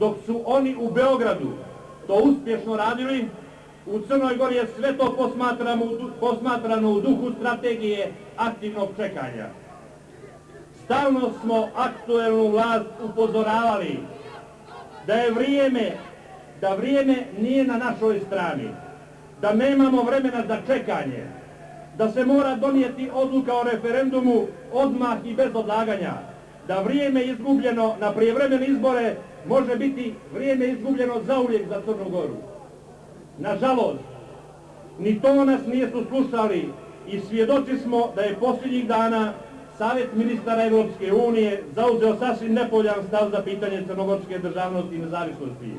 dok su oni u Beogradu to uspješno radili, u Crnoj Gori je sve to posmatrano u duhu strategije aktivnog čekanja. Stalno smo aktuelnu vlast upozoravali da vrijeme nije na našoj strani, da nemamo vremena za čekanje, da se mora donijeti odluka o referendumu odmah i bez odlaganja, da vrijeme izgubljeno na prijevremene izbore može biti vrijeme izgubljeno zauvijek za Crnu Goru. Nažalost, ni to nas nisu slušali i svjedoci smo da je posljednjih dana Savjet ministara Evropske unije zauzeo sasvim nepovoljan stav za pitanje crnogorske državnosti i nezavisnosti.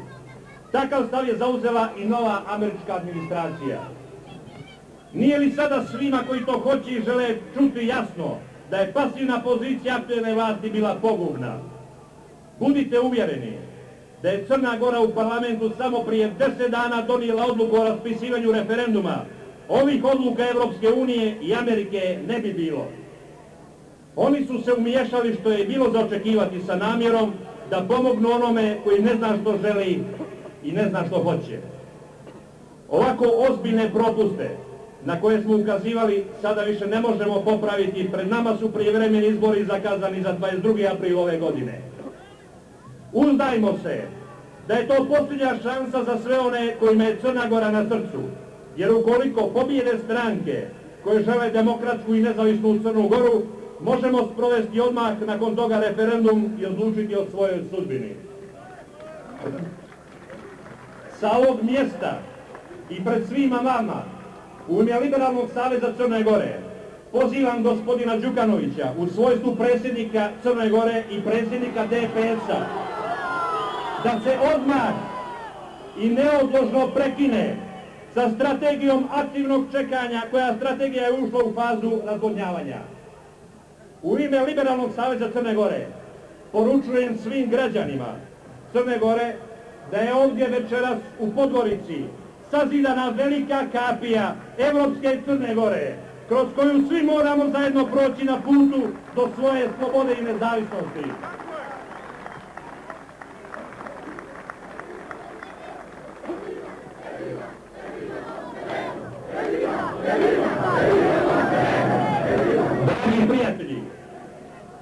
Takav stav je zauzela i nova američka administracija. Nije li sada svima koji to hoće i žele čuti jasno da je pasivna pozicija aktuelne vlasti bila pogubna? Budite uvjereni da je Crna Gora u parlamentu samo prije 10 dana donijela odluku o raspisivanju referenduma. Ovih odluka Evropske unije i Amerike ne bi bilo. Oni su se umiješali, što je bilo za očekivati, sa namjerom da pomognu onome koji ne zna što želi i ne zna što hoće. Ovako ozbiljne propuste na koje smo ukazivali sada više ne možemo popraviti. Pred nama su prijevremeni izbori zakazani za 22. april ove godine. Uzdajmo se da je to posljednja šansa za sve one kojima je Crna Gora na srcu, jer ukoliko pobjede stranke koje žele demokratsku i nezavisnu Crnu Goru, možemo sprovesti odmah nakon toga referendum i odlučiti o svojoj sudbini. Sa ovog mjesta i pred svima vama, u ime Liberalnog saveza Crne Gore, pozivam gospodina Đukanovića u svojstvu predsjednika Crne Gore i predsjednika DPS-a da se odmah i neodložno prekine sa strategijom aktivnog čekanja, koja strategija je ušla u fazu razvodnjavanja. U ime Liberalnog saveza Crne Gore poručujem svim građanima Crne Gore da je ovdje večeras u Podgorici sazidana velika kapija Evropske Crne Gore, kroz koju svi moramo zajedno proći na putu do svoje slobode i nezavisnosti. Dragi prijatelji,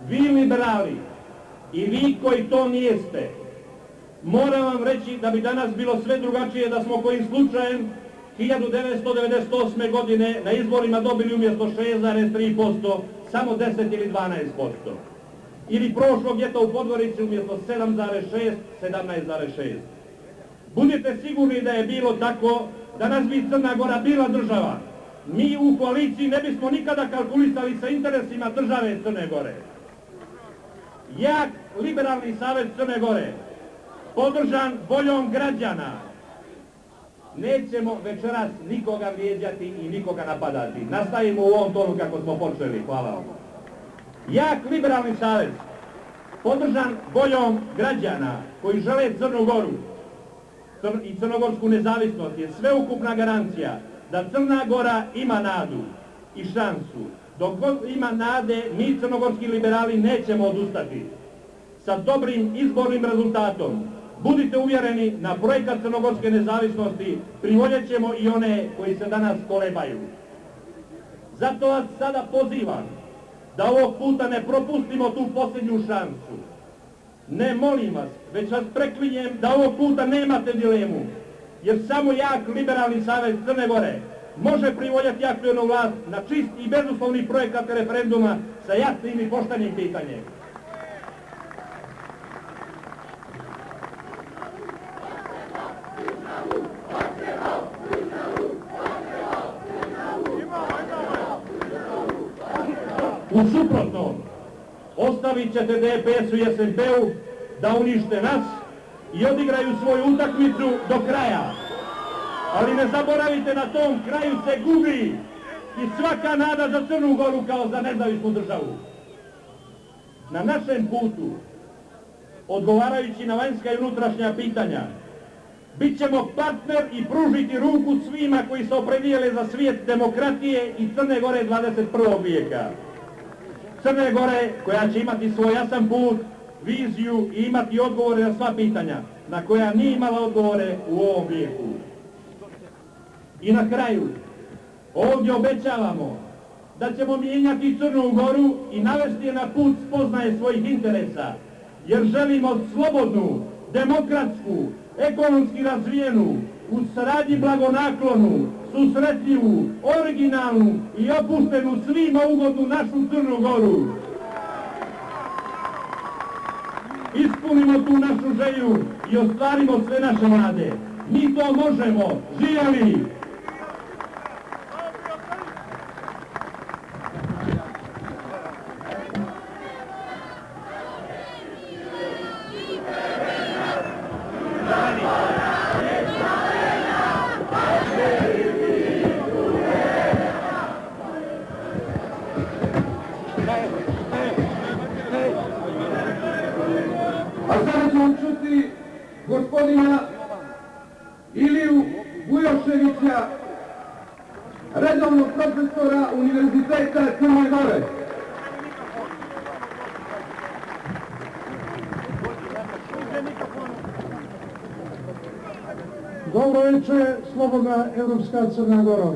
vi liberali i vi koji to nijeste, moram vam reći da bi danas bilo sve drugačije da smo kojim slučajem 1998. godine na izborima dobili umjesto 6,3% samo 10 ili 12%. Ili prošlog ljeta u Podgorici umjesto 7,6, 17,6. Budite sigurni da je bilo tako, danas bi Crna Gora bila država. Mi u koaliciji ne bismo nikada kalkulisali sa interesima države Crne Gore. Jak Liberalni savez Crne Gore, podržan voljom građana, nećemo večeras nikoga vrijeđati i nikoga napadati. Nastavimo u ovom tonu kako smo počeli. Hvala vam. Jak Liberalni savez, podržan voljom građana koji žele Crnu Goru i crnogorsku nezavisnost, je sveukupna garancija da Crna Gora ima nadu i šansu. Dok ima nade, mi crnogorski liberali nećemo odustati. Sa dobrim izbornim rezultatom, budite uvjereni, na projekat crnogorske nezavisnosti privoljet ćemo i one koji se danas kolebaju. Zato vas sada pozivam da ovog puta ne propustimo tu posljednju šansu. Ne molim vas, već vas preklinjem da ovog puta nemate dilemu, jer samo jak Liberalni savez Crne Gore može privoljeti aktuelnu vlast na čist i bezuslovni projekat referenduma sa jasnim i poštenim pitanjem. U suprotnom, ostavit ćete DPS-u i SMP-u da unište nas i odigraju svoju utakmicu do kraja. Ali ne zaboravite, na tom kraju se gubi i svaka nada za Crnu Goru kao za nezavisnu državu. Na našem putu, odgovarajući na vanjska i unutrašnja pitanja, bit ćemo partner i pružiti ruku svima koji se opredijele za svijet demokratije i Crne Gore 21. vijeka. Crne Gore koja će imati svoj jasan put viziju i imati odgovore na sva pitanja na koja nije imala odgovore u ovom vijeku. I na kraju, ovdje obećavamo da ćemo mijenjati Crnu Goru i navesti je na put spoznaje svojih interesa, jer želimo slobodnu, demokratsku, ekonomski razvijenu, u saradnji blagonaklonu, susretljivu, originalnu i opuštenu svima ugodnu našu Crnu Goru. Ispunimo tu našu želju i ostvarimo sve naše nade. Mi to možemo. Živjeli! A sada ćemo čuti gospodina Iliju Vujoševića, redovnog profesora Univerziteta Crne Gore. Dobro večer, slobodna evropska Crna Gora.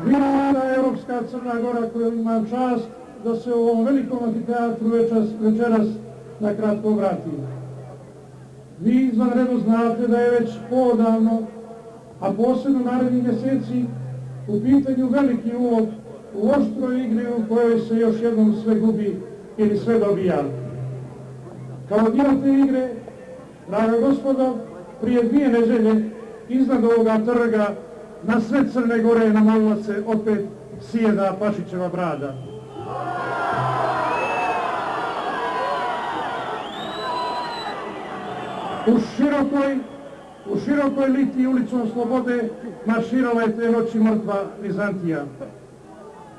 Vidna evropska Crna Gora koja ima čast da se u ovom velikom amfiteatru večeras na kratko vrati. Vi izvanredno znate da je već poodavno, a posebno narednih mjeseci, u pitanju veliki uvod u oštroj igri u kojoj se još jednom sve gubi ili sve dobija. Kao dio te igre, draga gospodo, prije 2 nedelje iznad ovoga trga na sve Crne Gore namalila se opet sjeda Pašićeva brada. U širokoj liti ulicom Slobode marširala je te noći mrtva Vizantija.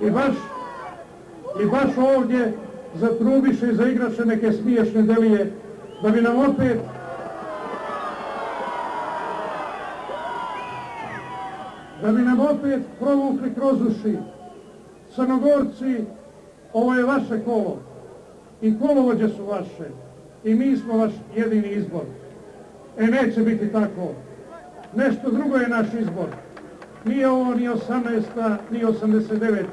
I baš ovdje zatrubiše i zaigraše neke smiješne delije, da bi nam opet provukli kroz uši. Crnogorci, ovo je vaše kolo i kolovođe su vaše i mi smo vaš jedini izbor. Neće biti tako. Nešto drugo je naš izbor. Nije ovo ni 18. ni 89.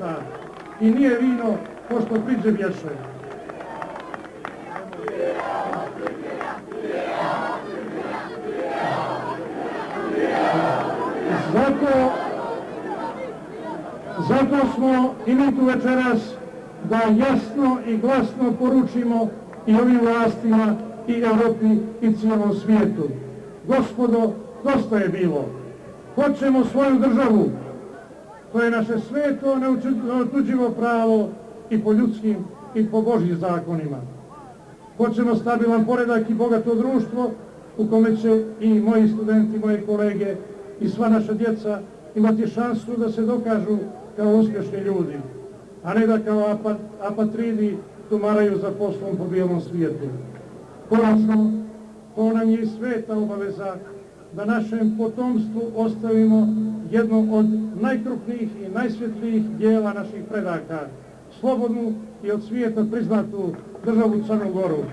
i nije vino pošto priđe bješe. Zato smo i mi tu večeras da jasno i glasno poručimo i ovim vlastima i Europi i cijelom svijetu. Gospodo, dosta je bilo. Hoćemo svoju državu. To je naše sveto, neotuđivo pravo i po ljudskim i po Božjim zakonima. Hoćemo stabilan poredak i bogato društvo u kome će i moji studenti, moji kolege i sva naša djeca imati šansu da se dokažu kao uspješni ljudi, a ne da kao apatridi tumaraju za poslom po bijelom svijetu. Konačno, to nam je i sveta obaveza da našem potomstvu ostavimo jedno od najkrupnijih i najsvjetlijih dijela naših predaka, slobodnu i od svijeta priznatu državu Crnu Goru.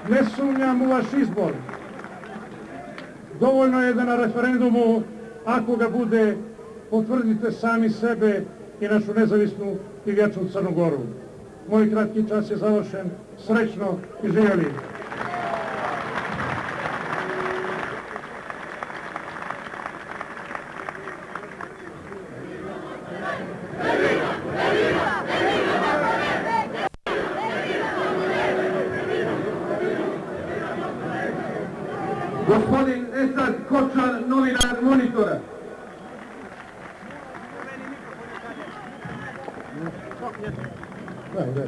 Ne sumnjam u vaš izbor. Dovoljno je da na referendumu, ako ga bude, potvrdite sami sebe i našu nezavisnu i vječnu Crnu Goru. Moj kratki čas je završen. Srećno i živjeli! Gospodin Esad Kočar, novinar Monitora. Daj.